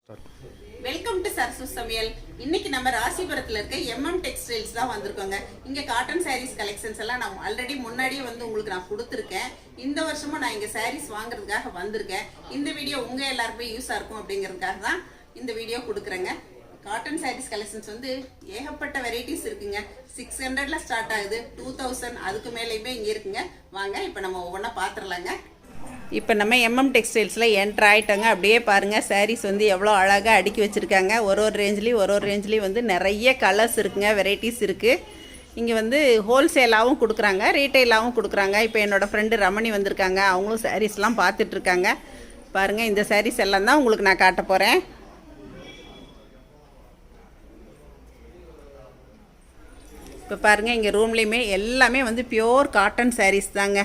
Welcome to Sarasu சமையல். இன்னைக்கு நம்ம ராசிபுரத்துல இருக்க எம்எம் டெக்ஸ்டைல்ஸ் தான் வந்திருக்கோங்க. இங்க காட்டன் சாரீஸ் கலெக்ஷன்ஸ் எல்லாம் நான் ஆல்ரெடி முன்னாடியே உங்களுக்கு நான் கொடுத்துருக்கேன். இந்த வருஷமும் நான் இங்க சாரீஸ் வாங்குறதுக்காக வந்திருக்கேன். இந்த வீடியோ உங்க எல்லாருக்குமே யூஸா இருக்கும் அப்படிங்கிறதுக்காக தான் இந்த வீடியோ கொடுக்குறேங்க. காட்டன் சாரீஸ் கலெக்ஷன்ஸ் ஏகப்பட்ட வெரைட்டிஸ் இருக்குங்க. 600ல ஸ்டார்ட் ஆகுது, 2000 அதுக்கு மேலேயுமே இங்க இருக்குங்க. வாங்க இப்போ நம்ம ஒவ்வொன்றா பார்த்துடலாங்க. இப்போ நம்ம எம்எம் டெக்ஸ்டைல்ஸில் என்ட்ரு ஆகிட்டோங்க. அப்படியே பாருங்கள், சாரீஸ் எவ்வளோ அழகாக அடுக்கி வச்சுருக்காங்க. ஒரு ரேஞ்ச்லேயும் நிறைய கலர்ஸ் இருக்குங்க, வெரைட்டிஸ் இருக்குது. இங்கே ஹோல்சேலாகவும் கொடுக்குறாங்க, ரீட்டைலாகவும் கொடுக்குறாங்க. இப்போ என்னோடய ஃப்ரெண்டு ரமணி வந்திருக்காங்க, அவங்களும் சாரீஸ்லாம் பார்த்துட்ருக்காங்க. பாருங்கள், இந்த சாரீஸ் எல்லாம் தான் உங்களுக்கு நான் காட்ட போகிறேன். இப்போ பாருங்கள், இங்கே ரூம்லேயுமே எல்லாமே பியோர் காட்டன் சாரீஸ் தாங்க.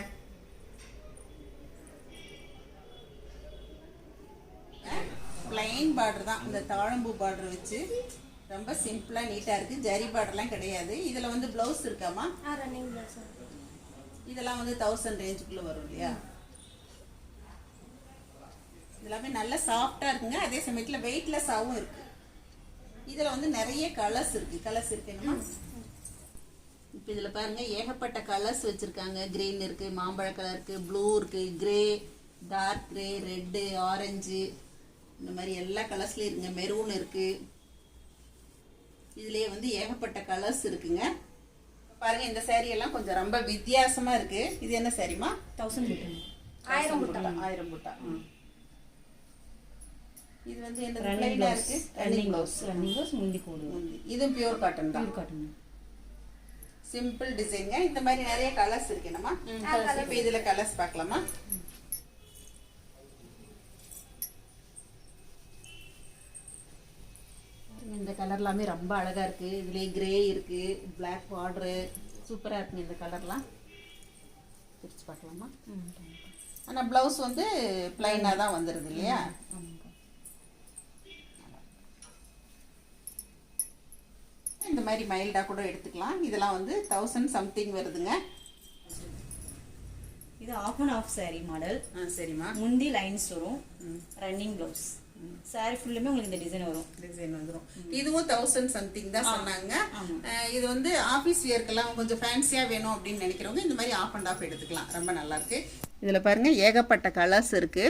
பிளைன் பார்டர் தான், இந்த தாழம்பூ பார்டர் வச்சு ரொம்ப சிம்பிளாக நீட்டாக இருக்குது. ஜரி பார்டர்லாம் கிடையாது. இதில் ப்ளவுஸ் இருக்காமா? இதெல்லாம் 1000 ரேஞ்சுக்குள்ளே வரும் இல்லையா? இதெல்லாமே நல்லா சாஃப்டாக இருக்குங்க. அதே சமயத்தில் வெயிட்லெஸ்ஸாகவும் இருக்குது. இதில் நிறைய கலர்ஸ் இருக்குது. கலர்ஸ் இருக்குங்கம்மா. இப்போ இதில் பாருங்கள், ஏகப்பட்ட கலர்ஸ் வச்சுருக்காங்க. க்ரீன் இருக்குது, மாம்பழ கலர் இருக்குது, ப்ளூ இருக்குது, grey, dark grey, red, orange, இந்த மாதிரி எல்லா கலர்ஸ்லேயும் இருக்குங்க. மெரூன் இருக்குது. இதுலேயே ஏகப்பட்ட கலர்ஸ் இருக்குங்க. பாருங்கள், இந்த சேரீ எல்லாம் கொஞ்சம் ரொம்ப வித்தியாசமாக இருக்குது. இது என்ன சாரிமா? 1000 புட்டா. இது என்ன பிளைனாக இருக்குது? ரன்னிங் ப்ளவுஸ், முந்தி போடுவோம். இதுவும் பியூர் காட்டன் தான். சிம்பிள் டிசைனுங்க. இந்த மாதிரி நிறைய கலர்ஸ் இருக்கு. என்னமா இப்போ இதில் கலர்ஸ் பார்க்கலாமா? இந்த கலர் எல்லாமே ரொம்ப அழகா இருக்கு. இதுலயே கிரே இருக்கு, பிளாக் பார்டரு, சூப்பரா இருக்குங்க. இந்த கலர்லாம் பிரிச்சு பார்க்கலாமா? ஆனால் பிளவுஸ் பிளைனாக தான் வந்துடுது இல்லையா? இந்த மாதிரி மைல்டாக கூட எடுத்துக்கலாம். இதெல்லாம் 1000 சம்திங் வருதுங்க. இது half and half sari model. சரிம்மா. முந்தி லைன்ஸ் வரும், ரன்னிங் ப்ளவுஸ். சாரி ஃபுல்லுமே உங்களுக்கு இந்த டிசைன் வந்துடும். இதுவும் 1000 சம்திங் தான் சொன்னாங்க. இது ஆஃபீஸ் வியர்க்கெல்லாம் கொஞ்சம் ஃபேன்சியாக வேணும் அப்படின்னு நினைக்கிறவங்க இந்த மாதிரி ஆஃப் அண்ட் ஆஃப் எடுத்துக்கலாம். ரொம்ப நல்லா இருக்கு. இதில் பாருங்க, ஏகப்பட்ட கலர்ஸ் இருக்கு.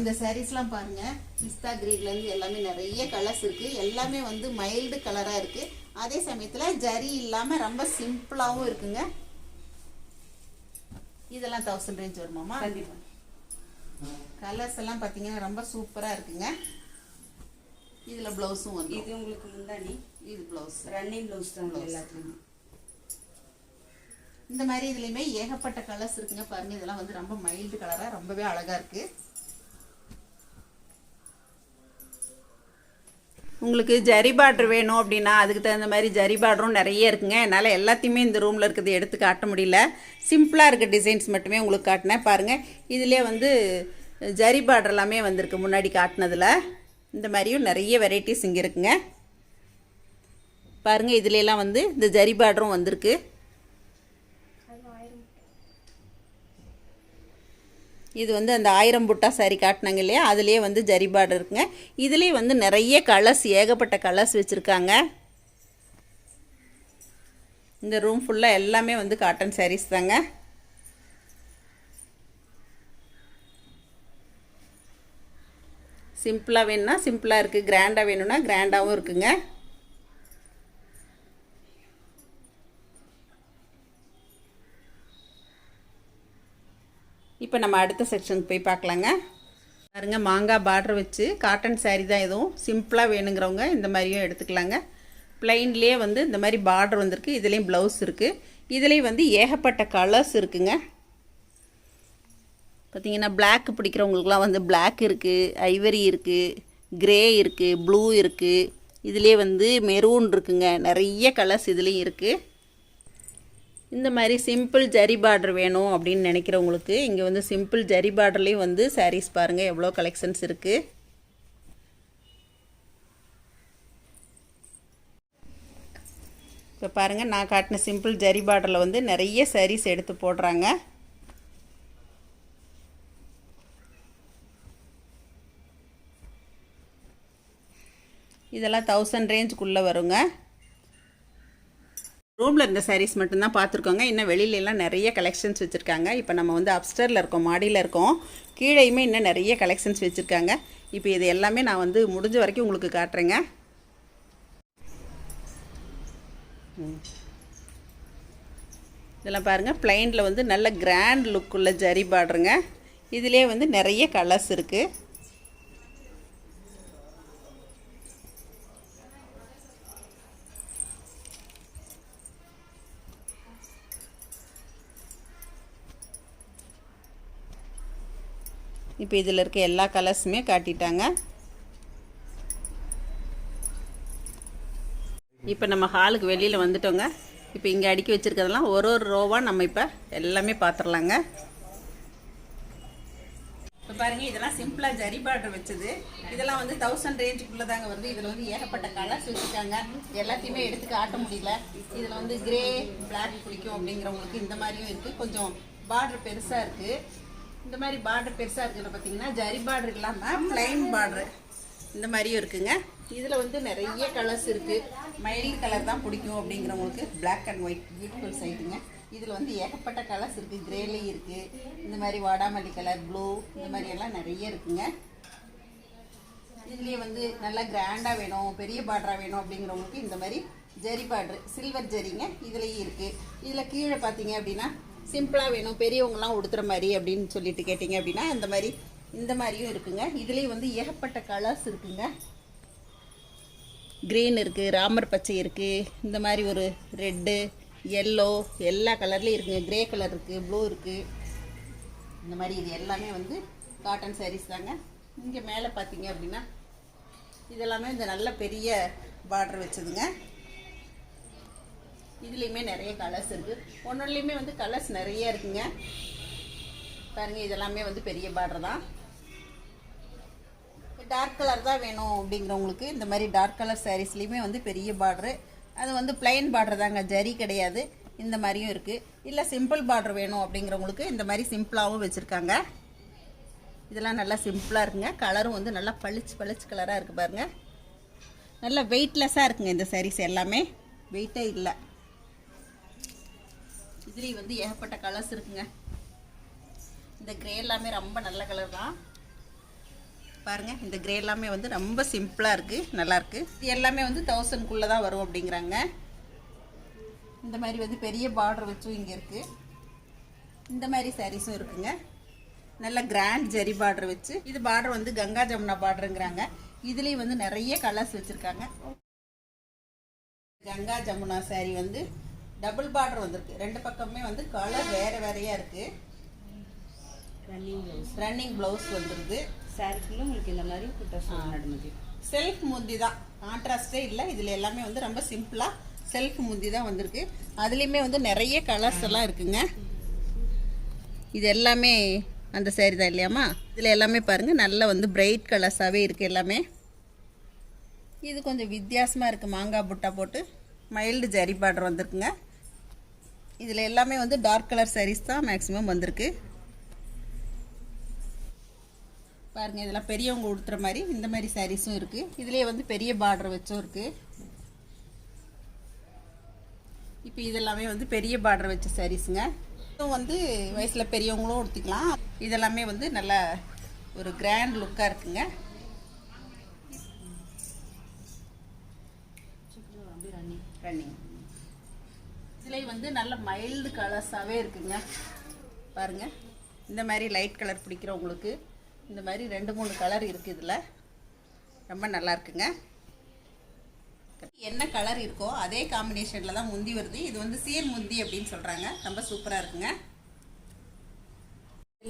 இந்த சாரீஸ்லாம் பாருங்க, பிஸ்தா கிரீன்லேருந்து எல்லாமே நிறைய கலர்ஸ் இருக்கு. எல்லாமே மைல்டு கலராக இருக்கு. அதே சமயத்தில் ஜரி இல்லாமல் ரொம்ப சிம்பிளாகவும் இருக்குங்க. இதெல்லாம் 1000 ரேஞ்ச் வருமாமா? கண்டிப்பாக. கலர்ஸ் எல்லாம் பார்த்தீங்கன்னா ரொம்ப சூப்பராக இருக்குங்க. இதில் ப்ளவுஸும் இது உங்களுக்கு முந்தானி, இது ப்ளவுஸ், ரன்னிங் ப்ளவுஸ் தான் எல்லாத்துலேயும். இந்த மாதிரி இதுலேயுமே ஏகப்பட்ட கலர்ஸ் இருக்குங்க. பாருங்க, இதெல்லாம் ரொம்ப மைல்டு கலராக ரொம்பவே அழகாக இருக்கு. உங்களுக்கு ஜரி பார்டர் வேணும் அப்படின்னா அதுக்கு தகுந்த மாதிரி ஜரி பார்டரும் நிறைய இருக்குங்க. என்னால் எல்லாத்தையுமே இந்த ரூமில் இருக்கிறது எடுத்து காட்ட முடியல. சிம்பிளாக இருக்க டிசைன்ஸ் மட்டுமே உங்களுக்கு காட்டினேன். பாருங்கள், இதிலே ஜரி பார்டர் எல்லாமே வந்திருக்கு முன்னாடி காட்டினதில். இந்த மாதிரியும் நிறைய வெரைட்டிஸ் இங்கே இருக்குங்க. பாருங்கள், இதுலலாம் இந்த ஜரி பார்டரும் வந்திருக்கு. இது அந்த 1000 புட்டா சாரி காட்டினாங்க இல்லையா, அதுலேயே ஜரி பார்டர் இருக்குங்க. இதுலேயே நிறைய கலர்ஸ், ஏகப்பட்ட கலர்ஸ் வச்சுருக்காங்க. இந்த ரூம் ஃபுல்லாக எல்லாமே காட்டன் சாரீஸ் தாங்க. சிம்பிளாக வேணும்னா சிம்பிளாக இருக்குது, கிராண்டாக வேணும்னா கிராண்டாகவும் இருக்குங்க. இப்போ நம்ம அடுத்த செக்ஷனுக்கு போய் பார்க்கலாங்க. பாருங்க, மாங்காய் பார்டர் வச்சு காட்டன் சாரீ தான். எதுவும் சிம்பிளாக வேணுங்கிறவங்க இந்த மாதிரியும் எடுத்துக்கலாங்க. பிளைன்லேயே இந்த மாதிரி பார்டர் வந்திருக்கு. இதுலேயும் ப்ளவுஸ் இருக்குது. இதுலேயும் ஏகப்பட்ட கலர்ஸ் இருக்குங்க. பார்த்திங்கன்னா பிளாக் பிடிக்கிறவங்களுக்குலாம் பிளாக் இருக்குது, ஐவரி இருக்குது, க்ரே இருக்குது, ப்ளூ இருக்குது. இதுலேயே மெரூன் இருக்குங்க. நிறைய கலர்ஸ் இதுலேயும் இருக்குது. இந்த மாதிரி சிம்பிள் ஜரி பார்டர் வேணும் அப்படின்னு நினைக்கிறவங்களுக்கு இங்கே சிம்பிள் ஜரி பார்டர்லேயும் சாரீஸ் பாருங்கள், எவ்வளோ கலெக்ஷன்ஸ் இருக்குது. இப்போ பாருங்கள், நான் காட்டின சிம்பிள் ஜரி பார்டரில் நிறைய சாரீஸ் எடுத்து போடுறாங்க. இதெல்லாம் 1000 ரேஞ்சுக்குள்ளே வருங்க. ரூமில் இருந்த சாரீஸ் மட்டும்தான் பார்த்துருக்கோங்க. இன்னும் வெளியிலலாம் நிறைய கலெக்ஷன்ஸ் வச்சுருக்காங்க. இப்போ நம்ம வந்து அப்ஸ்டரில் இருக்கோம், மாடியில் இருக்கோம். கீழேயுமே இன்னும் நிறைய கலெக்ஷன்ஸ் வச்சுருக்காங்க. இப்போ இது எல்லாமே நான் வந்து முடிஞ்ச வரைக்கும் உங்களுக்கு காட்டுறேங்க. இதெல்லாம் பாருங்கள், பிளைனில் வந்து நல்ல கிராண்ட் லுக்குள்ள ஜரி பார்டருங்க. இதிலே வந்து நிறைய கலர்ஸ் இருக்குது. இப்போ இதில் இருக்க எல்லா கலர்ஸுமே காட்டிட்டாங்க. இப்போ நம்ம ஹாலுக்கு வெளியில் வந்துட்டோங்க. இப்போ இங்கே அடுக்கி வச்சுருக்கிறதெல்லாம் ஒரு ரோவாக நம்ம இப்போ எல்லாமே பார்த்துடலாங்க. இப்போ பாருங்கள், இதெல்லாம் சிம்பிளாக ஜரி பார்டர் வச்சது. இதெல்லாம் வந்து 1000 ரேஞ்சுக்குள்ளே தாங்க வருது. இதில் வந்து ஏகப்பட்ட கலர்ஸ் வச்சுருக்காங்க. எல்லாத்தையுமே எடுத்து காட்ட முடியல. இதில் வந்து கிரே பிளாக் பிடிக்கும் அப்படிங்கிறவங்களுக்கு இந்த மாதிரியும் இருக்குது. கொஞ்சம் பார்டர் பெருசாக இருக்குது. இந்த மாதிரி பார்டர் பெருசாக இருக்கிறது பார்த்தீங்கன்னா ஜரி பார்டர் இல்லாமல் பிளைன் பார்டர் இந்த மாதிரியும் இருக்குங்க. இதில் வந்து நிறைய கலர்ஸ் இருக்குது. மைல்டு கலர் தான் பிடிக்கும் அப்படிங்கிறவங்களுக்கு பிளாக் அண்ட் ஒயிட் பியூட்டிஃபுல் சைட்டுங்க. இதில் வந்து ஏகப்பட்ட கலர்ஸ் இருக்குது. கிரேலேயும் இருக்குது, இந்த மாதிரி வாடாமல்லி கலர், ப்ளூ, இந்த மாதிரி எல்லாம் நிறைய இருக்குங்க. இதுலேயே வந்து நல்லா கிராண்டாக வேணும், பெரிய பார்டராக வேணும் அப்படிங்கிறவங்களுக்கு இந்த மாதிரி ஜரி பார்டர் சில்வர் ஜரிங்க இதுலேயும் இருக்குது. இதில் கீழே பார்த்தீங்க அப்படின்னா சிம்பிளாக வேணும், பெரியவங்களாம் உடுத்துற மாதிரி அப்படின்னு சொல்லிட்டு கேட்டிங்க அப்படின்னா இந்த மாதிரியும் இருக்குங்க. இதுலேயும் வந்து ஏகப்பட்ட கலர்ஸ் இருக்குங்க. க்ரீன் இருக்குது, ராமர் பச்சை இருக்குது, இந்த மாதிரி ஒரு ரெட்டு, எல்லோ, எல்லா கலர்லேயும் இருக்குங்க. கிரே கலர் இருக்குது, ப்ளூ இருக்குது. இந்த மாதிரி இது எல்லாமே வந்து காட்டன் சாரீஸ் தாங்க. இங்கே மேலே பார்த்தீங்க அப்படின்னா இதெல்லாமே இந்த நல்ல பெரிய பார்டர் வச்சதுங்க. இதுலேயுமே நிறைய கலர்ஸ் இருக்குது. ஒன்றுலேயுமே வந்து கலர்ஸ் நிறைய இருக்குங்க. பாருங்கள், இதெல்லாமே வந்து பெரிய பார்டர் தான். டார்க் கலர் தான் வேணும் அப்படிங்கிறவங்களுக்கு இந்த மாதிரி டார்க் கலர் சாரீஸ்லேயுமே வந்து பெரிய பார்டரு. அது வந்து பிளைன் பார்டர் தாங்க, ஜரி கிடையாது. இந்த மாதிரியும் இருக்குது. இல்லை சிம்பிள் பார்டர் வேணும் அப்படிங்கிறவங்களுக்கு இந்த மாதிரி சிம்பிளாகவும் வச்சுருக்காங்க. இதெல்லாம் நல்லா சிம்பிளாக இருக்குங்க. கலரும் வந்து நல்லா பளிச்சு கலராக இருக்குது பாருங்கள். நல்லா வெயிட்லெஸ்ஸாக இருக்குங்க. இந்த சாரீஸ் எல்லாமே வெயிட்டே இல்லை. இதுலேயும் வந்து ஏகப்பட்ட கலர்ஸ் இருக்குங்க. இந்த கிரே எல்லாமே ரொம்ப நல்ல கலர் தான் பாருங்கள். இந்த கிரே எல்லாமே வந்து ரொம்ப சிம்பிளாக இருக்குது, நல்லாயிருக்கு. இது எல்லாமே வந்து 1000க்குள்ளே தான் வரும் அப்படிங்கிறாங்க. இந்த மாதிரி வந்து பெரிய பார்டர் வச்சும் இங்கே இருக்குது. இந்த மாதிரி சாரீஸும் இருக்குங்க. நல்ல கிராண்ட் ஜரி பார்டர் வச்சு, இது பார்டர் வந்து கங்கா ஜமுனா பார்டருங்கிறாங்க. இதுலேயும் வந்து நிறைய கலர்ஸ் வச்சுருக்காங்க. கங்கா ஜமுனா சாரீ வந்து டபுள் பார்டர் வந்திருக்கு. ரெண்டு பக்கமே வந்து கலர் வேறையாக இருக்குது. ரன்னிங் ப்ளவுஸ் வந்துடுது. சாரிக்குள்ள உங்களுக்கு இந்த மாதிரி செல்ஃப் முந்தி தான், கான்ட்ராஸ்டே இல்லை. இதில் எல்லாமே வந்து ரொம்ப சிம்பிளாக செல்ஃப் முந்தி தான் வந்திருக்கு. அதுலேயுமே வந்து நிறைய கலர்ஸ் எல்லாம் இருக்குங்க. இது எல்லாமே அந்த சாரி தான் இல்லையாம்மா? இதில் எல்லாமே பாருங்கள் நல்லா வந்து பிரைட் கலர்ஸாகவே இருக்குது எல்லாமே. இது கொஞ்சம் வித்தியாசமாக இருக்குது. மாங்காய் புட்டா போட்டு மைல்டு ஜரி பார்டர் வந்திருக்குங்க. இதில் எல்லாமே வந்து டார்க் கலர் சாரீஸ் தான் மேக்ஸிமம் வந்திருக்கு பாருங்கள். இதெல்லாம் பெரியவங்க உடுத்துற மாதிரி இந்த மாதிரி சாரீஸும் இருக்குது. இதுலேயே வந்து பெரிய பார்டர் வச்சும் இருக்குது. இப்போ இதெல்லாமே வந்து பெரிய பார்டர் வச்ச சாரீஸுங்க. இதுவும் வந்து வயசில் பெரியவங்களும் உடுத்திக்கலாம். இதெல்லாமே வந்து நல்ல ஒரு கிராண்ட் லுக்காக இருக்குங்க. ரன்னிங் இதுலேயே வந்து நல்ல மைல்டு கலர்ஸாகவே இருக்குங்க பாருங்கள். இந்த மாதிரி லைட் கலர் பிடிக்கிறவங்களுக்கு இந்த மாதிரி 2-3 கலர் இருக்குது. இதில் ரொம்ப நல்லா இருக்குங்க. என்ன கலர் இருக்கோ அதே காம்பினேஷனில் தான் முந்தி வருது. இது வந்து சீர் முந்தி அப்படின்னு சொல்கிறாங்க. ரொம்ப சூப்பராக இருக்குங்க.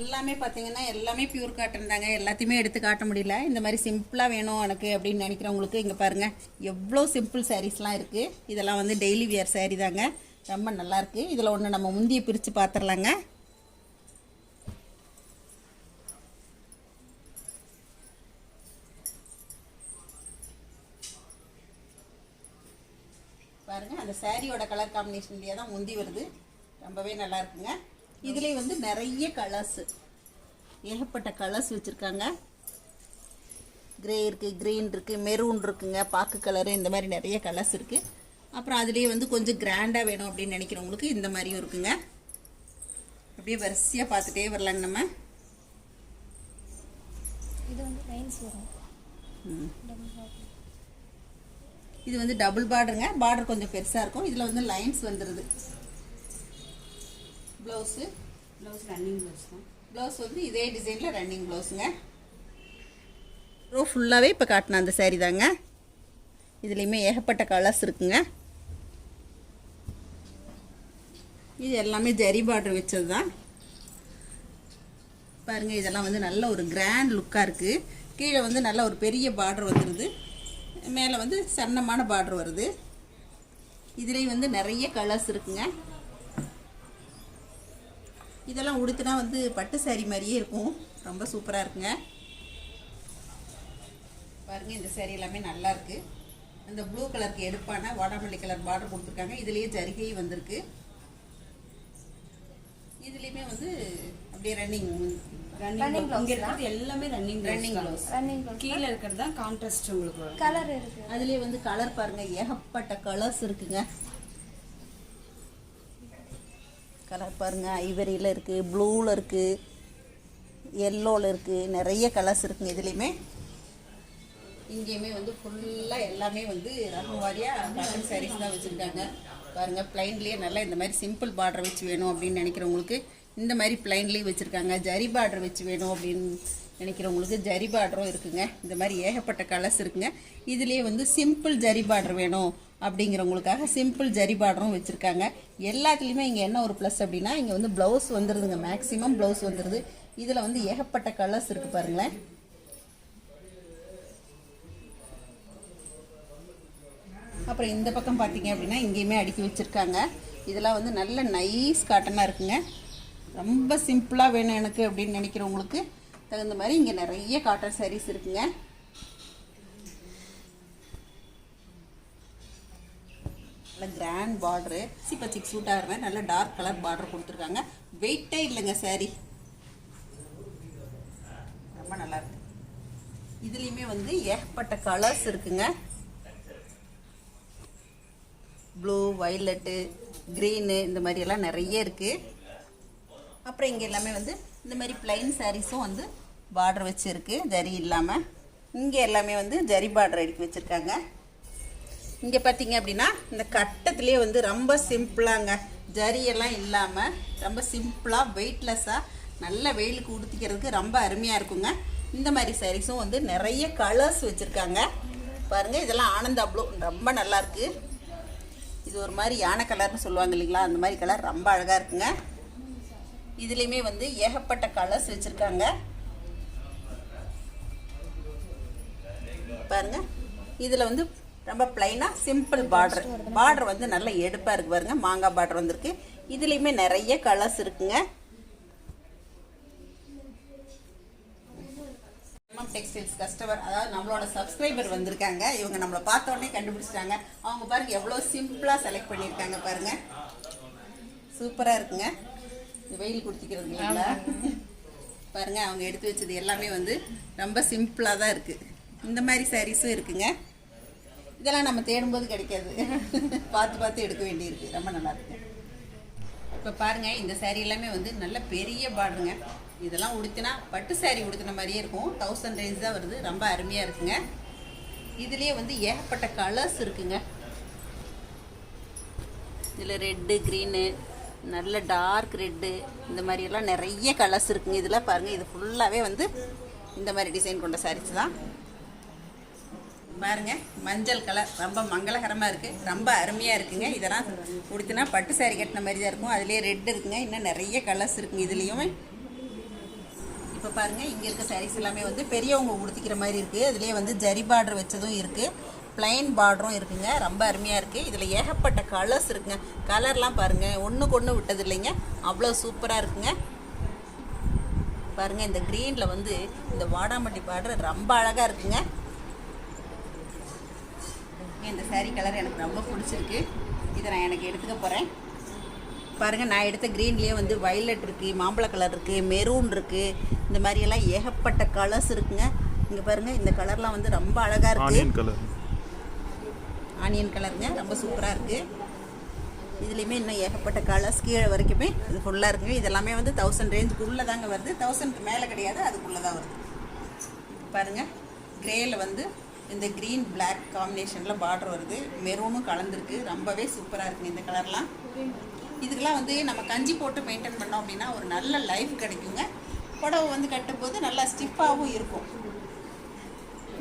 எல்லாமே பார்த்தீங்கன்னா எல்லாமே பியூர் காட்டன் தாங்க. எல்லாத்தையுமே எடுத்து காட்ட முடியல. இந்த மாதிரி சிம்பிளாக வேணும் எனக்கு அப்படின்னு நினைக்கிறவங்களுக்கு இங்கே பாருங்கள் எவ்வளோ சிம்பிள் சாரீஸ்லாம் இருக்குது. இதெல்லாம் வந்து டெய்லி வியர் சாரீ தாங்க. ரொம்ப நல்லாயிருக்கு. இதில் ஒன்று நம்ம முந்தியை பிரித்து பார்த்துடலாங்க. பாருங்கள், அந்த சாரியோட கலர் காம்பினேஷன்லேயே தான் முந்தி வருது. ரொம்பவே நல்லா இருக்குங்க. இதுலேயே வந்து நிறைய கலர்ஸ், ஏகப்பட்ட கலர்ஸ் வச்சுருக்காங்க. கிரே இருக்குது, க்ரீன் இருக்குது, மெரூன் இருக்குங்க, பாக்கு கலரு, இந்த மாதிரி நிறைய கலர்ஸ் இருக்குது. அப்புறம் அதுலேயே வந்து கொஞ்சம் கிராண்டாக வேணும் அப்படின்னு நினைக்கிறவங்களுக்கு இந்த மாதிரியும் இருக்குங்க. அப்படியே வரிசையாக பார்த்துட்டே வரலாங்க நம்ம. இது வந்து லைன்ஸ் வரும். இது வந்து டபுள் பார்டருங்க. பார்டர் கொஞ்சம் பெருசாக இருக்கும். இதில் வந்து லைன்ஸ் வந்துடுது. ப்ளவுஸ் ரன்னிங் ப்ளவுஸ் தான். ப்ளவுஸ் வந்து இதே டிசைனில் ரன்னிங் ப்ளவுஸுங்க. ரோ ஃபுல்லாகவே இப்போ காட்டின அந்த சாரீ தாங்க. இதுலேயுமே ஏகப்பட்ட கலர்ஸ் இருக்குங்க. இது எல்லாமே ஜரி பார்டர் வச்சது தான் பாருங்கள். இதெல்லாம் வந்து நல்ல ஒரு கிராண்ட் லுக்காக இருக்குது. கீழே வந்து நல்ல ஒரு பெரிய பார்டர் வந்துடுது, மேலே வந்து சன்னமான பார்டர் வருது. இதுலேயும் வந்து நிறைய கலர்ஸ் இருக்குங்க. இதெல்லாம் உடுத்துனா வந்து பட்டு சாரி மாதிரியே இருக்கும். ரொம்ப சூப்பராக இருக்குங்க. பாருங்கள், இந்த சாரி எல்லாமே நல்லா இருக்கு. அந்த ப்ளூ கலருக்கு எடுப்பான வாடாமல்லி கலர் பார்டர் கொடுத்துருக்காங்க. இதுலேயே ஜரிகை வந்திருக்கு. இதுலேயுமே வந்து அப்படியே ரன்னிங் இங்கே இருக்கிறது எல்லாமே ரன்னிங் ப்ளவுஸ். Running blouse. கீழே இருக்கிறது தான் கான்ட்ராஸ்ட் உங்களுக்கு வரும். கலர் இருக்கு. அதுலேயே வந்து கலர் பாருங்கள், ஏகப்பட்ட கலர்ஸ் இருக்குங்க. கலர் பாருங்கள், ஐவரியில் இருக்குது, ப்ளூவில் இருக்குது, எல்லோவில் இருக்குது, நிறைய கலர்ஸ் இருக்குங்க. இதுலேயுமே இங்கேயுமே வந்து ஃபுல்லாக எல்லாமே வந்து ரகம் வாரியாக காட்டன் சாரீஸ் தான் வச்சுருக்காங்க. பாருங்கள், ப்ளைன்லேயே நல்லா இந்த மாதிரி சிம்பிள் பார்டர் வச்சு வேணும் அப்படின்னு நினைக்கிறவங்களுக்கு இந்த மாதிரி ப்ளைன்லேயே வச்சுருக்காங்க. ஜரி பார்டர் வச்சு வேணும் அப்படின்னு நினைக்கிறவங்களுக்கு ஜரி பார்டரும் இருக்குங்க. இந்த மாதிரி ஏகப்பட்ட கலர்ஸ் இருக்குங்க. இதுலேயே வந்து சிம்பிள் ஜரி பார்டர் வேணும் அப்படிங்கிறவங்களுக்காக சிம்பிள் ஜரி பார்டரும் வச்சுருக்காங்க. எல்லாத்துலேயுமே இங்கே என்ன ஒரு ப்ளஸ் அப்படின்னா, இங்கே வந்து ப்ளவுஸ் வந்துடுதுங்க. மேக்ஸிமம் ப்ளவுஸ் வந்துடுது. இதில் வந்து ஏகப்பட்ட கலர்ஸ் இருக்குது பாருங்களேன். அப்புறம் இந்த பக்கம் பார்த்தீங்க அப்படின்னா இங்கேயுமே அடுக்கி வச்சுருக்காங்க. இதெல்லாம் வந்து நல்ல நைஸ் காட்டனாக இருக்குங்க. ரொம்ப சிம்பிளாக வேணும் எனக்கு அப்படின்னு நினைக்கிறவங்களுக்கு தகுந்த மாதிரி இங்கே நிறைய காட்டன் சாரீஸ் இருக்குங்க. நல்ல கிராண்ட் பார்டரு, பச்சைக்கு சூட் ஆகிற மாதிரி நல்ல டார்க் கலர் பார்டர் கொடுத்துருக்காங்க. வெயிட்டே இல்லைங்க சாரீ, ரொம்ப நல்லாயிருக்கு. இதுலேயுமே வந்து ஏகப்பட்ட கலர்ஸ் இருக்குங்க. ப்ளூ, வயலட்டு, க்ரீனு, இந்த மாதிரியெல்லாம் நிறைய இருக்குது. அப்புறம் இங்கே எல்லாமே வந்து இந்த மாதிரி ப்ளைன் சாரீஸும் வந்து பார்டர் வச்சுருக்கு, ஜரி இல்லாமல். இங்கே எல்லாமே வந்து ஜரி பார்டர் எடுத்து வச்சுருக்காங்க. இங்கே பார்த்தீங்க அப்படின்னா இந்த கட்டத்துலேயே வந்து ரொம்ப சிம்பிளாங்க, ஜரியெல்லாம் இல்லாமல் ரொம்ப சிம்பிளாக வெயிட்லெஸ்ஸாக நல்ல வெயிலுக்கு உடுத்திக்கிறதுக்கு ரொம்ப அருமையாக இருக்குங்க. இந்த மாதிரி சாரீஸும் வந்து நிறைய கலர்ஸ் வச்சுருக்காங்க பாருங்கள். இதெல்லாம் ஆனந்தா ப்ளூ, ரொம்ப நல்லாயிருக்கு. இது ஒரு மாதிரி யானை கலர்னு சொல்லுவாங்க இல்லைங்களா, அந்த மாதிரி கலர் ரொம்ப அழகாக இருக்குங்க. இதுலேயுமே வந்து ஏகப்பட்ட கலர்ஸ் வச்சுருக்காங்க பாருங்கள். இதில் வந்து ரொம்ப ப்ளைனாக சிம்பிள் பார்டர் வந்து நல்ல எடுப்பாக இருக்குது பாருங்கள். மாங்காய் பார்டர் வந்திருக்கு. இதுலேயுமே நிறைய கலர்ஸ் இருக்குங்க. டெக்ஸ்டைல்ஸ் கஸ்டமர், அதாவது நம்மளோட சப்ஸ்கிரைபர் வந்திருக்காங்க. இவங்க நம்மளை பார்த்த உடனே கண்டுபிடிச்சிட்டாங்க. அவங்க பாருங்க எவ்வளோ சிம்பிளாக செலக்ட் பண்ணியிருக்காங்க பாருங்க. சூப்பராக இருக்குங்க. வெயில் குடிச்சிக்கிறது இல்லைங்களா பாருங்க. அவங்க எடுத்து வச்சது எல்லாமே வந்து ரொம்ப சிம்பிளாக தான் இருக்குது. இந்த மாதிரி சாரீஸும் இருக்குங்க. இதெல்லாம் நம்ம தேடும்போது கிடைக்காது, பார்த்து எடுக்க வேண்டியிருக்கு. ரொம்ப நல்லா இருக்கு. இப்போ பாருங்கள், இந்த சாரீ எல்லாமே வந்து நல்ல பெரிய பார்டருங்க. இதெல்லாம் உடுத்தினா பட்டு சாரீ உடுத்தின மாதிரியே இருக்கும். 1000 ரேஞ்ச் தான் வருது. ரொம்ப அருமையாக இருக்குங்க. இதுலேயே வந்து ஏகப்பட்ட கலர்ஸ் இருக்குங்க. இதில் ரெட்டு, க்ரீனு, நல்ல டார்க் ரெட்டு, இந்த மாதிரியெல்லாம் நிறைய கலர்ஸ் இருக்குங்க. இதில் பாருங்கள், இது ஃபுல்லாகவே வந்து இந்த மாதிரி டிசைன் கொண்ட சாரீஸ் தான் பாருங்க. மஞ்சள் கலர் ரொம்ப மங்களகரமாக இருக்குது, ரொம்ப அருமையாக இருக்குங்க. இதெல்லாம் உடுத்தினா பட்டு சாரீ கட்டின மாதிரி தான் இருக்கும். அதுலேயே ரெட் இருக்குங்க. இன்னும் நிறைய கலர்ஸ் இருக்குங்க இதுலேயுமே. இப்போ பாருங்கள், இங்கே இருக்க சாரீஸ் எல்லாமே வந்து பெரியவங்க உடுத்திக்கிற மாதிரி இருக்குது. அதுலேயே வந்து ஜரி பார்டர் வச்சதும் இருக்குது, ப்ளைன் பார்டரும் இருக்குங்க. ரொம்ப அருமையாக இருக்குது. இதில் ஏகப்பட்ட கலர்ஸ் இருக்குங்க. கலர்லாம் பாருங்கள், ஒன்றுக்கு ஒன்று விட்டது இல்லைங்க, அவ்வளோ சூப்பராக இருக்குங்க. பாருங்கள், இந்த க்ரீனில் வந்து இந்த வாடாமல்லி பார்டர் ரொம்ப அழகாக இருக்குங்க. இந்த சாரீ கலர் எனக்கு ரொம்ப பிடிச்சிருக்கு. இதை நான் எனக்கு எடுத்துக்க போகிறேன். பாருங்கள், நான் எடுத்த க்ரீன்லேயே வந்து வயலட் இருக்குது, மாம்பழ கலர் இருக்குது, மெரூன் இருக்குது, இந்த மாதிரியெல்லாம் ஏகப்பட்ட கலர்ஸ் இருக்குங்க. இங்கே பாருங்கள், இந்த கலர்லாம் வந்து ரொம்ப அழகாக இருக்குது. ஆனியன் கலர், ஆனியன் கலருங்க, ரொம்ப சூப்பராக இருக்குது. இதுலேயுமே இன்னும் ஏகப்பட்ட கலர்ஸ் கீழே வரைக்குமே இது ஃபுல்லாக இருக்குங்க. இதெல்லாமே வந்து 1000 ரேஞ்சுக்குள்ளே தாங்க வருது, 1000க்கு மேலே கிடையாது, அதுக்குள்ளே தான் வருது. பாருங்கள், கிரேயில் வந்து இந்த க்ரீன் பிளாக் காம்பினேஷனில் பார்டர் வருது, மெரூனும் கலந்துருக்கு. ரொம்பவே சூப்பராக இருக்குங்க இந்த கலர்லாம். இதுக்கெல்லாம் வந்து நம்ம கஞ்சி போட்டு மெயின்டைன் பண்ணோம் அப்படின்னா ஒரு நல்ல லைஃப் கிடைக்குங்க. புடவை வந்து கட்டும்போது நல்லா ஸ்டிஃபாகவும் இருக்கும்.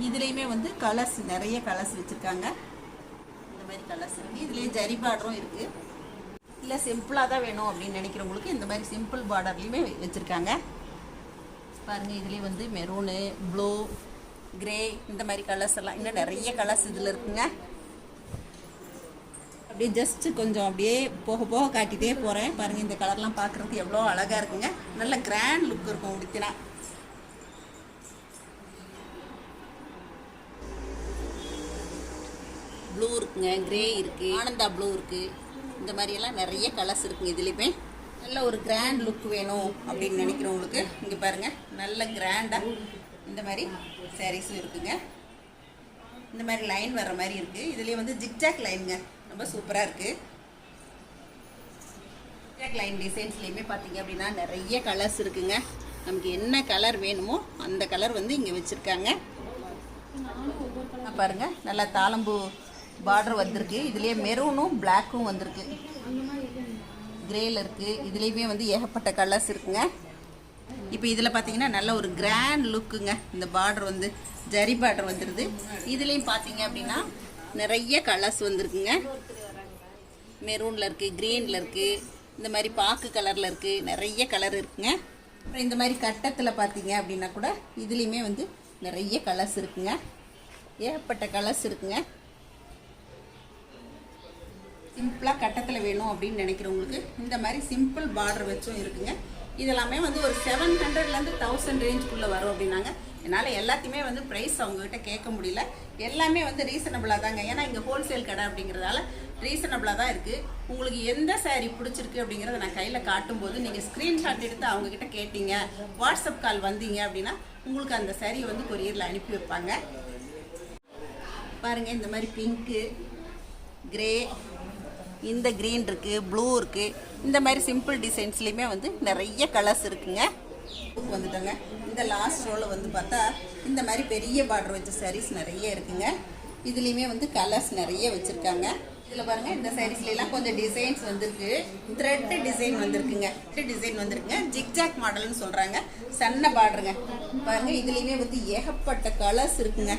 இதுலேயுமே வந்து கலர்ஸ், நிறைய கலர்ஸ் வச்சுருக்காங்க. இந்த மாதிரி கலர்ஸ் இருக்குது. இதுலேயே ஜரி பார்டரும் இருக்குது. இல்லை சிம்பிளாக தான் வேணும் அப்படின்னு நினைக்கிறவங்களுக்கு இந்த மாதிரி சிம்பிள் பார்டர்லேயுமே வச்சுருக்காங்க. பாருங்கள், இதுலேயே வந்து மெரூனு, ப்ளூ, கிரே, இந்த மாதிரி கலர்ஸ் எல்லாம் இன்னும் நிறைய கலர்ஸ் இதில் இருக்குங்க. அப்படியே ஜஸ்ட்டு கொஞ்சம் அப்படியே போக போக காட்டிகிட்டே போகிறேன். பாருங்கள், இந்த கலர்லாம் பார்க்குறதுக்கு எவ்வளோ அழகாக இருக்குங்க. நல்ல கிராண்ட் லுக் இருக்கும் உடுத்தினா. ப்ளூ இருக்குங்க, கிரே இருக்குது, ஆனந்தா ப்ளூ இருக்குது. இந்த மாதிரியெல்லாம் நிறைய கலர்ஸ் இருக்குங்க. இதுலேயுமே நல்ல ஒரு கிராண்ட் லுக் வேணும் அப்படின்னு நினைக்கிறவங்களுக்கு இங்கே பாருங்கள், நல்ல கிராண்டாக இந்த மாதிரி சாரீஸும் இருக்குங்க. இந்த மாதிரி லைன் வர்ற மாதிரி இருக்குது. இதுலேயே வந்து ஜிக்ஜாக் லைனுங்க, ரொம்ப சூப்பராக இருக்குது. ஜிக்ஜாக் லைன் டிசைன்ஸ்லேயுமே பார்த்தீங்க அப்படின்னா நிறைய கலர்ஸ் இருக்குங்க. நமக்கு என்ன கலர் வேணுமோ அந்த கலர் வந்து இங்கே வச்சுருக்காங்க. பாருங்கள், நல்லா தாளம்பூ பார்டர் வந்திருக்கு. இதுலேயே மெரூனும் பிளாக்கும் வந்திருக்கு, கிரேயில் இருக்குது. இதுலேயுமே வந்து ஏகப்பட்ட கலர்ஸ் இருக்குங்க. இப்போ இதில் பார்த்தீங்கன்னா நல்ல ஒரு கிராண்ட் லுக்குங்க. இந்த பார்டர் வந்து ஜரி பார்டர் வந்துடுது. இதுலேயும் பார்த்தீங்க அப்படின்னா நிறைய கலர்ஸ் வந்துருக்குங்க. மெரூனில் இருக்குது, க்ரீனில் இருக்குது, இந்த மாதிரி பாக்கு கலரில் இருக்குது, நிறைய கலர் இருக்குங்க. அப்புறம் இந்த மாதிரி கட்டத்தில் பார்த்தீங்க அப்படின்னா கூட இதுலேயுமே வந்து நிறைய கலர்ஸ் இருக்குங்க. ஏகப்பட்ட கலர்ஸ் இருக்குங்க. சிம்பிளாக கட்டத்தில் வேணும் அப்படின்னு நினைக்கிறவங்களுக்கு இந்த மாதிரி சிம்பிள் பார்டர் வச்சும் இருக்குங்க. இதெல்லாமே வந்து ஒரு 700லேருந்து 1000 ரேஞ்சுக்குள்ளே வரும் அப்படின்னாங்க. என்னால் எல்லாத்தையுமே வந்து ப்ரைஸ் அவங்ககிட்ட கேட்க முடியல. எல்லாமே வந்து ரீசனபிளாக தாங்க. ஏன்னா இங்கே ஹோல்சேல் கடை அப்படிங்கிறதால ரீசனபிளாக தான் இருக்குது. உங்களுக்கு எந்த சாரீ பிடிச்சிருக்கு அப்படிங்கிறத நான் கையில் காட்டும்போது நீங்கள் ஸ்க்ரீன்ஷாட் எடுத்து அவங்கக்கிட்ட கேட்டீங்க, வாட்ஸ்அப் கால் வந்தீங்க அப்படின்னா உங்களுக்கு அந்த சாரீ வந்து கொரியரில் அனுப்பி வைப்பாங்க. பாருங்கள், இந்த மாதிரி பிங்க்கு, கிரே, இந்த க்ரீன் இருக்குது, ப்ளூ இருக்குது. இந்த மாதிரி சிம்பிள் டிசைன்ஸ்லேயுமே வந்து நிறைய கலர்ஸ் இருக்குங்க. வந்துட்டாங்க. இந்த லாஸ்ட் ரோவில் வந்து பார்த்தா இந்த மாதிரி பெரிய பார்டர் வச்ச சாரீஸ் நிறைய இருக்குங்க. இதுலேயுமே வந்து கலர்ஸ் நிறைய வச்சுருக்காங்க. இதில் பாருங்கள், இந்த சாரீஸ்லாம் கொஞ்சம் டிசைன்ஸ் வந்துருக்கு. த்ரெட் டிசைன் வந்துருக்குங்க. டிசைன் வந்துருக்குங்க. ஜிக்ஜாக் மாடல்னு சொல்கிறாங்க. சன்ன பார்டருங்க. பாருங்கள், இதுலேயுமே வந்து ஏகப்பட்ட கலர்ஸ் இருக்குங்க.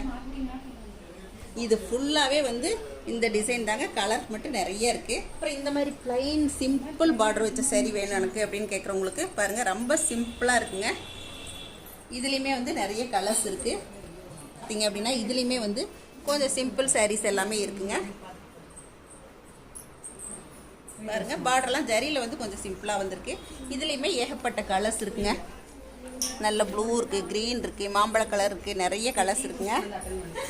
இது ஃபுல்லாகவே வந்து இந்த டிசைன் தாங்க. கலர் மட்டும் நிறைய இருக்குது. அப்புறம் இந்த மாதிரி பிளைன் சிம்பிள் பார்டர் வச்ச சாரீ வேணும் எனக்கு அப்படின்னு கேட்குறவங்களுக்கு பாருங்கள், ரொம்ப சிம்பிளாக இருக்குங்க. இதுலேயுமே வந்து நிறைய கலர்ஸ் இருக்குது. பார்த்தீங்க அப்படின்னா இதுலேயுமே வந்து கொஞ்சம் சிம்பிள் சாரீஸ் எல்லாமே இருக்குங்க. பாருங்கள், பார்டர்லாம் ஜரியில் வந்து கொஞ்சம் சிம்பிளாக வந்திருக்கு. இதுலேயுமே ஏகப்பட்ட கலர்ஸ் இருக்குங்க. நல்ல ப்ளூ இருக்குது, க்ரீன் இருக்குது, மாம்பழ கலர் இருக்குது, நிறைய கலர்ஸ் இருக்குங்க.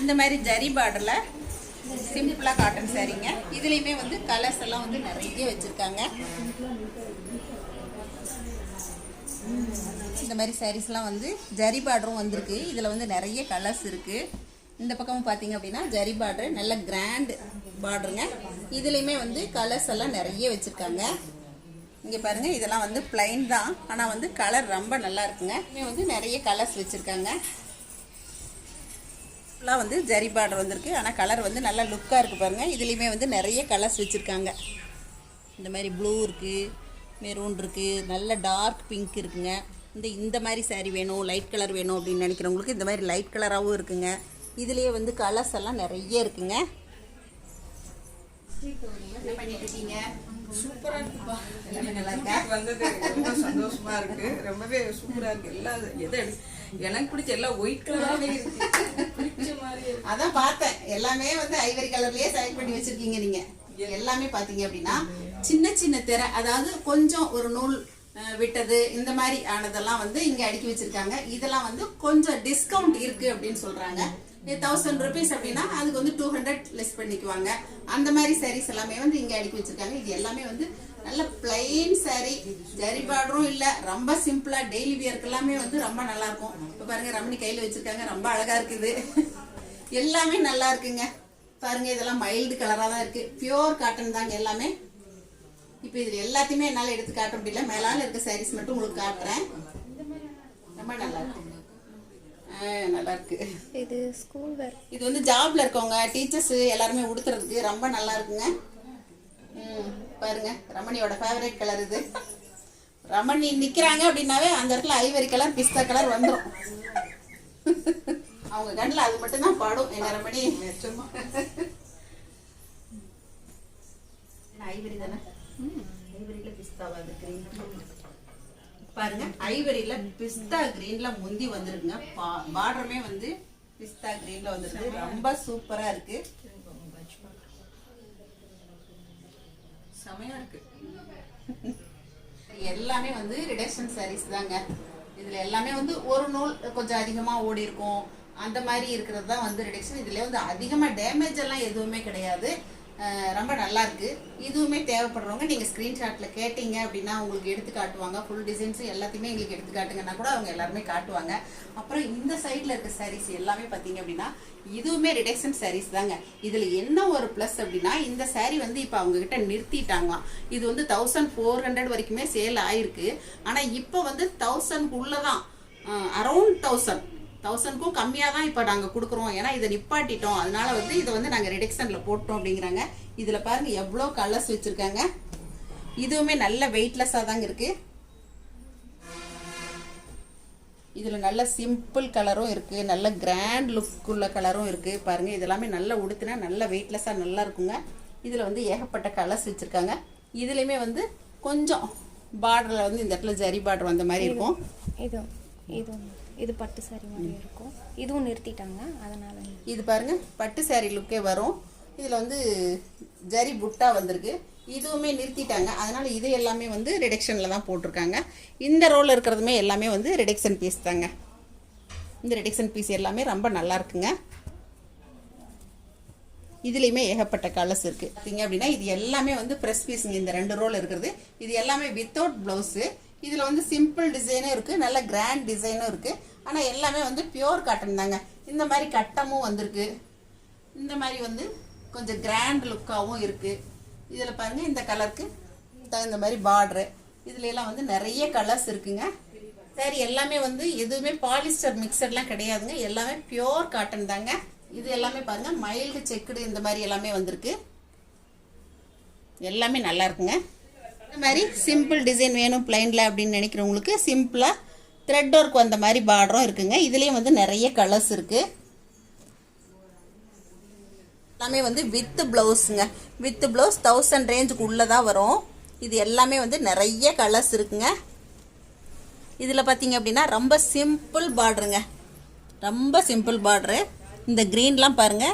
இந்த மாதிரி ஜரி பார்டரில் சிம்பிளாக காட்டன் சாரீங்க. இதுலேயுமே வந்து கலர்ஸ் எல்லாம் வந்து நிறைய வச்சுருக்காங்க. இந்த மாதிரி சாரீஸ்லாம் வந்து ஜரி பார்டரும் வந்திருக்கு. இதில் வந்து நிறைய கலர்ஸ் இருக்குது. இந்த பக்கமும் பார்த்தீங்க அப்படின்னா ஜரி பார்டர், நல்ல கிராண்ட் பார்டருங்க. இதுலேயுமே வந்து கலர்ஸ் எல்லாம் நிறைய வச்சுருக்காங்க. இங்கே பாருங்கள், இதெல்லாம் வந்து பிளைன் தான், ஆனால் வந்து கலர் ரொம்ப நல்லா இருக்குங்க. இங்கே வந்து நிறைய கலர்ஸ் வச்சுருக்காங்க. ஃபுல்லாக வந்து ஜரி பார்டர் வந்திருக்கு, ஆனால் கலர் வந்து நல்லா லுக்காக இருக்குது பாருங்கள். இதுலேயுமே வந்து நிறைய கலர்ஸ் வச்சுருக்காங்க. இந்த மாதிரி ப்ளூ இருக்குது, மெரூன் இருக்குது, நல்ல டார்க் பிங்க் இருக்குங்க. இந்த மாதிரி சாரீ வேணும், லைட் கலர் வேணும் அப்படின்னு நினைக்கிறவங்களுக்கு இந்த மாதிரி லைட் கலராகவும் இருக்குங்க. இதுலேயே வந்து கலர்ஸ் எல்லாம் நிறைய இருக்குங்க. என்ன பண்ணிட்டு இருக்கீங்க? சூப்பரா இருக்குப்பா. எல்லாமே நல்லா இருக்கா? வந்தது ரொம்ப சந்தோஷமா இருக்கு. ரொம்பவே சூப்பரா இருக்கு. எல்லாம் எனக்கு பிடிச்ச எல்லாம் ஒயிட் கலராவே இருக்கு. பிடிச்ச மாதிரி இருக்கு. அதான் பார்த்தேன், எல்லாமே வந்து ஐவரி கலர்லயே செலக்ட் பண்ணி வச்சிருக்கீங்க நீங்க. எல்லாமே பாத்தீங்க அப்படின்னா சின்ன சின்ன திரை, அதாவது கொஞ்சம் ஒரு நூல் விட்டது இந்த மாதிரி ஆனதெல்லாம் வந்து இங்க அடுக்கி வச்சிருக்காங்க. இதெல்லாம் வந்து கொஞ்சம் டிஸ்கவுண்ட் இருக்கு அப்படின்னு சொல்றாங்க. 1000 rupees அப்படின்னா அதுக்கு வந்து 200 லெஸ் பண்ணிக்குவாங்க. அந்த மாதிரி சாரீஸ் எல்லாமே வந்து இங்கே அடுக்கி வச்சிருக்காங்க. இது எல்லாமே வந்து நல்ல பிளைன் saree, ஜரி பார்டரும் இல்ல, ரொம்ப சிம்பிளா டெய்லி வியர்க்கு எல்லாமே வந்து ரொம்ப நல்லா இருக்கும். இப்ப பாருங்க ரமணி கையில வச்சிருக்காங்க, ரொம்ப அழகா இருக்குது. எல்லாமே நல்லா இருக்குங்க. பாருங்க இதெல்லாம் மைல்டு கலரா தான் இருக்கு, பியூர் காட்டன் தாங்க எல்லாமே. இப்ப இதுல எல்லாத்தையுமே என்னால எடுத்து காட்ட முடியல, மேலால இருக்க சாரீஸ் மட்டும் உங்களுக்கு காட்டுறேன். ரொம்ப நல்லா இருக்கு, நல்லா இருக்கு. இது ஸ்கூல் வேர். இது வந்து ஜாப்ல இருக்கவங்க டீச்சர்ஸ் எல்லாருமே உடுத்துறதுக்கு ரொம்ப நல்லா இருக்குங்க. பாருங்க ரமணியோட ஃபேவரட் கலர் இது. ரமணி நிக்கிறாங்க அப்படின்னாவே அந்த இடத்துல ஐவரி கலர் பிஸ்தா கலர் வந்துடும். அவங்க கண்ணில் அது மட்டும் தான் பாடும். என்ன ரமணி நிச்சயமா ஐவரி தானே, ஐவரியில பிஸ்தாவா அது கிரீன் பாருங்க, ஐவரியில பிஸ்தா கிரீன்ல முந்தி வந்துருக்குங்க. பார்டருமே வந்து பிஸ்தா கிரீன்ல வந்துருக்கு, ரொம்ப சூப்பரா இருக்கு, செமையா இருக்கு. எல்லாமே வந்து ரிடக்ஷன் சாரீஸ் தாங்க. இதுல எல்லாமே வந்து ஒரு நூல் கொஞ்சம் அதிகமா ஓடி இருக்கும், அந்த மாதிரி இருக்கிறது தான் வந்து ரிடக்ஷன். இதுல வந்து அதிகமா டேமேஜ் எல்லாம் எதுவுமே கிடையாது, ரொம்ப நல்லா இருக்கு. இதுவுமே தேவைப்படுறவங்க நீங்க ஸ்கிரீன்ஷாட்ல கேட்டீங்க அப்படின்னா உங்களுக்கு எடுத்து காட்டுவாங்க. ஃபுல் டிசைன்ஸ் எல்லாத்தையுமே எங்களுக்கு எடுத்து காட்டுங்கன்னா கூட அவங்க எல்லாருமே காட்டுவாங்க. அப்புறம் இந்த சைட்ல இருக்க சாரீஸ் எல்லாமே பாத்தீங்க அப்படின்னா இதுவுமே ரிடக்ஷன் சாரீஸ் தாங்க. இதுல என்ன ஒரு பிளஸ் அப்படின்னா இந்த சாரீ வந்து இப்ப அவங்க கிட்ட நிறுத்திட்டாங்களாம். இது வந்து 1400 வரைக்குமே சேல் ஆயிருக்கு. ஆனா இப்ப வந்து 1000 உள்ளதான், அரௌண்ட் 1000க்கும் கம்மியாக தான் இப்போ நாங்கள் கொடுக்குறோம். ஏன்னா இதை நிப்பாட்டிட்டோம், அதனால வந்து இதை வந்து நாங்கள் ரிடக்ஷனில் போட்டோம் அப்படிங்கிறாங்க. இதில் பாருங்க எவ்வளோ கலர்ஸ் வச்சுருக்காங்க. இதுவுமே நல்ல வெயிட்லெஸ்ஸாக தாங்க இருக்குது. இதில் நல்ல சிம்பிள் கலரும் இருக்குது, நல்ல கிராண்ட் லுக் உள்ள கலரும் இருக்குது. பாருங்கள் இதெல்லாமே நல்லா உடுத்தினா நல்ல வெயிட்லெஸ்ஸாக நல்லா இருக்குங்க. இதில் வந்து ஏகப்பட்ட கலர்ஸ் வச்சுருக்காங்க. இதுலேயுமே வந்து கொஞ்சம் பார்டரில் வந்து இந்த இடத்துல ஜரி பார்டர் வந்த மாதிரி இருக்கும். இது பட்டு சாரி மாதிரி இருக்கும். இதுவும் நிறுத்திட்டாங்க, அதனால இது பாருங்க பட்டு சாரி லுக்கே வரும். இதில் வந்து ஜரி புட்டா வந்திருக்கு, இதுவுமே நிறுத்திட்டாங்க. அதனால இது எல்லாமே வந்து ரிடக்ஷனில் தான் போட்டிருக்காங்க. இந்த ரோல் இருக்கிறதுமே எல்லாமே வந்து ரிடக்ஷன் பீஸ் தாங்க. இந்த ரிடக்ஷன் பீஸ் எல்லாமே ரொம்ப நல்லா இருக்குங்க. இதுலேயுமே ஏகப்பட்ட கலர்ஸ் இருக்குது. பார்த்தீங்க அப்படின்னா இது எல்லாமே வந்து ப்ரெஸ் பீஸுங்க. இந்த 2 ரோல் இருக்கிறது இது எல்லாமே வித்தவுட் ப்ளவுஸு. இதில் வந்து சிம்பிள் டிசைனும் இருக்குது, நல்ல கிராண்ட் டிசைனும் இருக்குது. ஆனால் எல்லாமே வந்து பியோர் காட்டன் தாங்க. இந்த மாதிரி கட்டமும் வந்திருக்கு, இந்த மாதிரி வந்து கொஞ்சம் கிராண்ட் லுக்காகவும் இருக்குது. இதில் பாருங்கள் இந்த கலருக்கு தகுந்த மாதிரி பார்டரு. இதுல எல்லாம் வந்து நிறைய கலர்ஸ் இருக்குங்க. சரி எல்லாமே வந்து எதுவுமே பாலிஸ்டர் மிக்சர்லாம் கிடையாதுங்க, எல்லாமே பியோர் காட்டன் தாங்க. இது எல்லாமே பாருங்க மைல்டு செக்குடு இந்த மாதிரி எல்லாமே வந்திருக்கு. எல்லாமே நல்லா இருக்குங்க. இந்த மாதிரி சிம்பிள் டிசைன் வேணும் பிளைன்ல அப்படின்னு நினைக்கிறவங்களுக்கு சிம்பிளா த்ரெட் ஒர்க் வந்த மாதிரி பார்டரும் இருக்குங்க. இதுலயும் வந்து நிறைய கலர்ஸ் இருக்கு. எல்லாமே வந்து வித் பிளவுஸுங்க. வித் பிளவுஸ் 1000 ரேஞ்சுக்கு உள்ளதான் வரும். இது எல்லாமே வந்து நிறைய கலர்ஸ் இருக்குங்க. இதில் பார்த்தீங்க அப்படின்னா ரொம்ப சிம்பிள் பார்டருங்க, ரொம்ப சிம்பிள் பார்டரு. இந்த க்ரீன்லாம் பாருங்க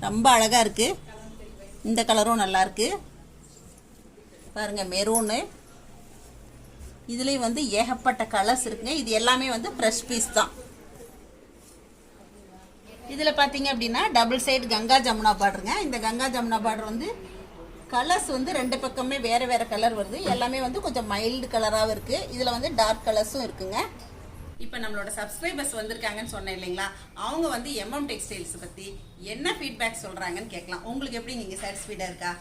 ரொம்ப அழகாக இருக்குது. இந்த கலரும் நல்லா இருக்கு பாருங்க, மெரூனு. இதுலேயும் வந்து ஏகப்பட்ட கலர்ஸ் இருக்குங்க. இது எல்லாமே வந்து ஃப்ரெஷ் பீஸ் தான். இதில் பார்த்தீங்க அப்படின்னா டபுள் சைடு கங்கா ஜமுனா பார்டருங்க. இந்த கங்கா ஜமுனா பார்டர் வந்து கலர்ஸ் வந்து 2 பக்கமே வேறு வேறு கலர் வருது. எல்லாமே வந்து கொஞ்சம் மைல்டு கலராகவும் இருக்குது. இதில் வந்து டார்க் கலர்ஸும் இருக்குங்க. இப்போ நம்மளோட சப்ஸ்கிரைபர்ஸ் வந்திருக்காங்கன்னு சொன்னேன் இல்லைங்களா, அவங்க வந்து எம்எம் டெக்ஸ்டைல்ஸ் பற்றி என்ன ஃபீட்பேக் சொல்கிறாங்கன்னு கேட்கலாம். உங்களுக்கு எப்படி நீங்கள் சாட்டிஸ்ஃபைடாக இருக்கா?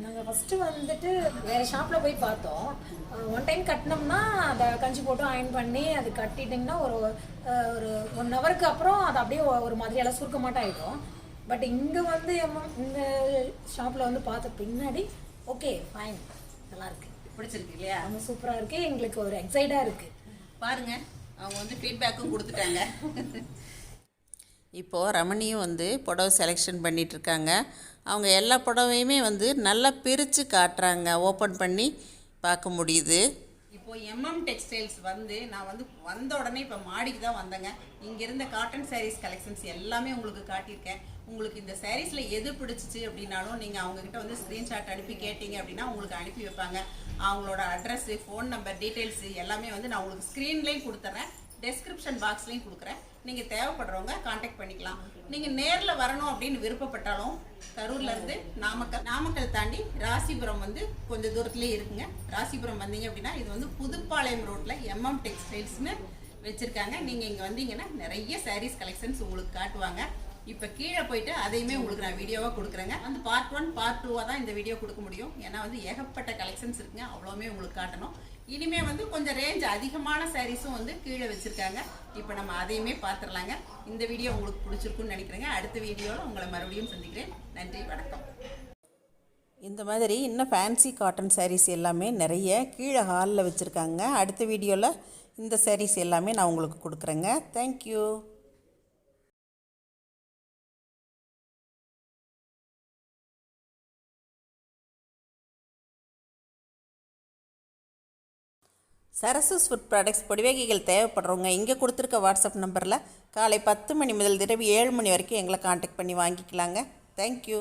நாங்கள் ஃபஸ்ட்டு வந்துட்டு வேறு ஷாப்பில் போய் பார்த்தோம். ஒன் டைம் கட்டினோம்னா அதை கஞ்சி போட்டு அயன் பண்ணி அது கட்டிட்டிங்கன்னா ஒரு 1 ஹவருக்கு அப்புறம் அது அப்படியே ஒரு மாதிரியெல்லாம் சுருக்க மாட்டோம் ஆகிடும். பட் இங்கே வந்து இந்த ஷாப்பில் வந்து பார்த்த பின்னாடி ஓகே ஃபைன், நல்லாயிருக்கு, பிடிச்சிருக்கு இல்லையா? ரொம்ப சூப்பராக இருக்குது. எங்களுக்கு ஒரு எக்ஸைட்டாக இருக்குது. பாருங்க அவங்க வந்து ஃபீட்பேக்கும் கொடுத்துட்டாங்க. இப்போது ரமணியும் வந்து புடவை செலெக்ஷன் பண்ணிகிட்ருக்காங்க. அவங்க எல்லா புடவையுமே வந்து நல்லா பிரித்து காட்டுறாங்க, ஓப்பன் பண்ணி பார்க்க முடியுது. இப்போது எம்எம் டெக்ஸ்டைல்ஸ் வந்து நான் வந்து வந்த உடனே இப்போ மாடிக்கு தான் வந்தேங்க. இங்கே இருந்த காட்டன் சாரீஸ் கலெக்ஷன்ஸ் எல்லாமே உங்களுக்கு காட்டியிருக்கேன். உங்களுக்கு இந்த சாரீஸில் எது பிடிச்சிச்சு அப்படின்னாலும் நீங்கள் அவங்கக்கிட்ட வந்து ஸ்க்ரீன்ஷாட் அனுப்பி கேட்டீங்க அப்படின்னா உங்களுக்கு அனுப்பி வைப்பாங்க. அவங்களோட அட்ரஸ்ஸு, ஃபோன் நம்பர், டீட்டெயில்ஸு எல்லாமே வந்து நான் உங்களுக்கு ஸ்க்ரீன்லேயும் கொடுத்துட்றேன். டெஸ்கிரிப்ஷன் பாக்ஸ்லையும் கொடுக்குறேன். நீங்கள் தேவைப்படுறவங்க காண்டாக்ட் பண்ணிக்கலாம். நீங்கள் நேரில் வரணும் அப்படின்னு விருப்பப்பட்டாலும் கரூர்லேருந்து நாமக்கல் தாண்டி ராசிபுரம் வந்து கொஞ்சம் தூரத்துலேயே இருக்குங்க. ராசிபுரம் வந்தீங்க அப்படின்னா இது வந்து புதுப்பாளையம் ரோட்டில் MM டெக்ஸ்டைல்ஸ்னு வச்சுருக்காங்க. நீங்கள் இங்கே வந்தீங்கன்னா நிறைய சாரீஸ் கலெக்ஷன்ஸ் உங்களுக்கு காட்டுவாங்க. இப்போ கீழே போயிட்டு அதையுமே உங்களுக்கு நான் வீடியோவாக கொடுக்குறேங்க. வந்து பார்ட் 1 பார்ட் 2 தான் இந்த வீடியோ கொடுக்க முடியும். ஏன்னா வந்து ஏகப்பட்ட கலெக்ஷன்ஸ் இருக்குங்க, அவ்வளோவுமே உங்களுக்கு காட்டணும். இனிமே வந்து கொஞ்சம் ரேஞ்ச் அதிகமான சாரீஸும் வந்து கீழே வச்சுருக்காங்க. இப்போ நம்ம அதையுமே பார்த்துடலாங்க. இந்த வீடியோ உங்களுக்கு பிடிச்சிருக்குன்னு நினைக்கிறேங்க. அடுத்த வீடியோவில் உங்களை மறுபடியும் சந்திக்கிறேன். நன்றி, வணக்கம். இந்த மாதிரி இன்னும் ஃபேன்சி காட்டன் சாரீஸ் எல்லாமே நிறைய கீழே ஹாலில் வச்சுருக்காங்க. அடுத்த வீடியோவில் இந்த சாரீஸ் எல்லாமே நான் உங்களுக்கு கொடுக்குறேங்க. தேங்க்யூ. சரசஸ் ஃபுட் ப்ராடக்ட்ஸ் பொடிவகைகள் தேவைப்படுறவங்க இங்கே கொடுத்துருக்க வாட்ஸ்அப் நம்பரில் காலை 10 மணி முதல் இரவு 7 மணி வரைக்கும் எங்களை காண்டாக்ட் பண்ணி வாங்கிக்கலாங்க. தேங்க்யூ.